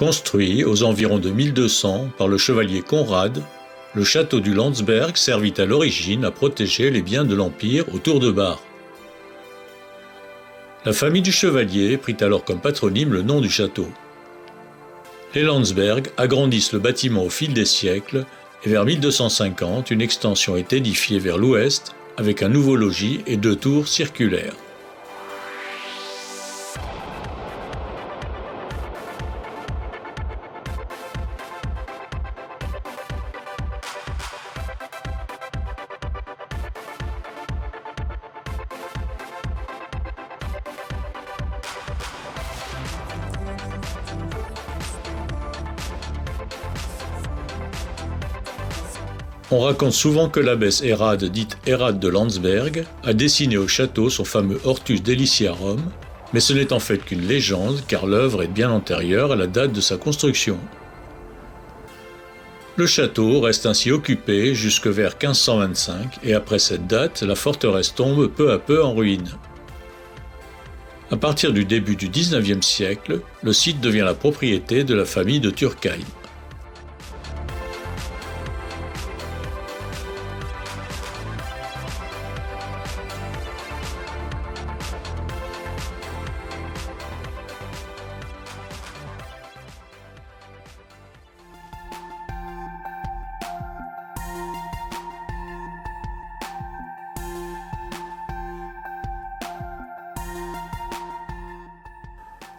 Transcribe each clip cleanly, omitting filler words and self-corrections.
Construit aux environs de 1200 par le chevalier Conrad, le château du Landsberg servit à l'origine à protéger les biens de l'Empire autour de Bar. La famille du chevalier prit alors comme patronyme le nom du château. Les Landsberg agrandissent le bâtiment au fil des siècles et vers 1250, une extension est édifiée vers l'ouest avec un nouveau logis et 2 tours circulaires. On raconte souvent que l'abbesse Hérade, dite Hérade de Landsberg, a dessiné au château son fameux Hortus Deliciarum, mais ce n'est en fait qu'une légende car l'œuvre est bien antérieure à la date de sa construction. Le château reste ainsi occupé jusque vers 1525 et après cette date, la forteresse tombe peu à peu en ruine. À partir du début du XIXe siècle, le site devient la propriété de la famille de Turckheim.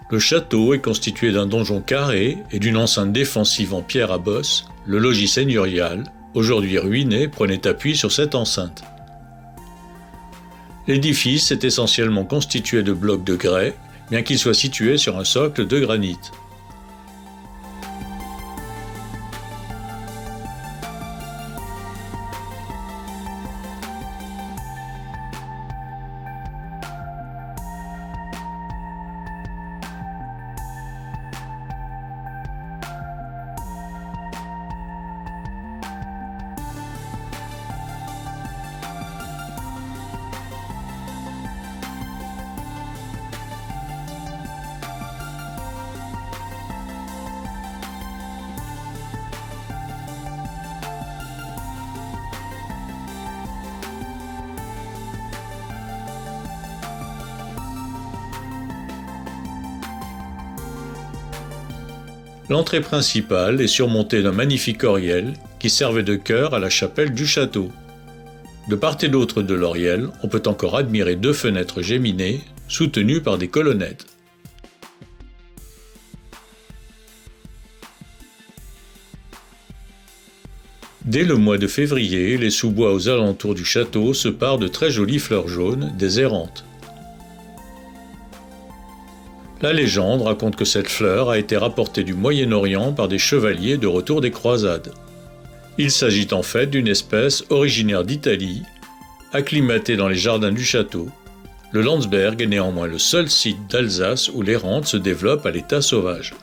Le château est constitué d'un donjon carré et d'une enceinte défensive en pierre à bosse. Le logis seigneurial, aujourd'hui ruiné, prenait appui sur cette enceinte. L'édifice est essentiellement constitué de blocs de grès, bien qu'il soit situé sur un socle de granit. L'entrée principale est surmontée d'un magnifique oriel qui servait de chœur à la chapelle du château. De part et d'autre de l'oriel, on peut encore admirer 2 fenêtres géminées soutenues par des colonnettes. Dès le mois de février, les sous-bois aux alentours du château se parent de très jolies fleurs jaunes, des érantes. La légende raconte que cette fleur a été rapportée du Moyen-Orient par des chevaliers de retour des croisades. Il s'agit en fait d'une espèce originaire d'Italie, acclimatée dans les jardins du château. Le Landsberg est néanmoins le seul site d'Alsace où l'érante se développe à l'état sauvage.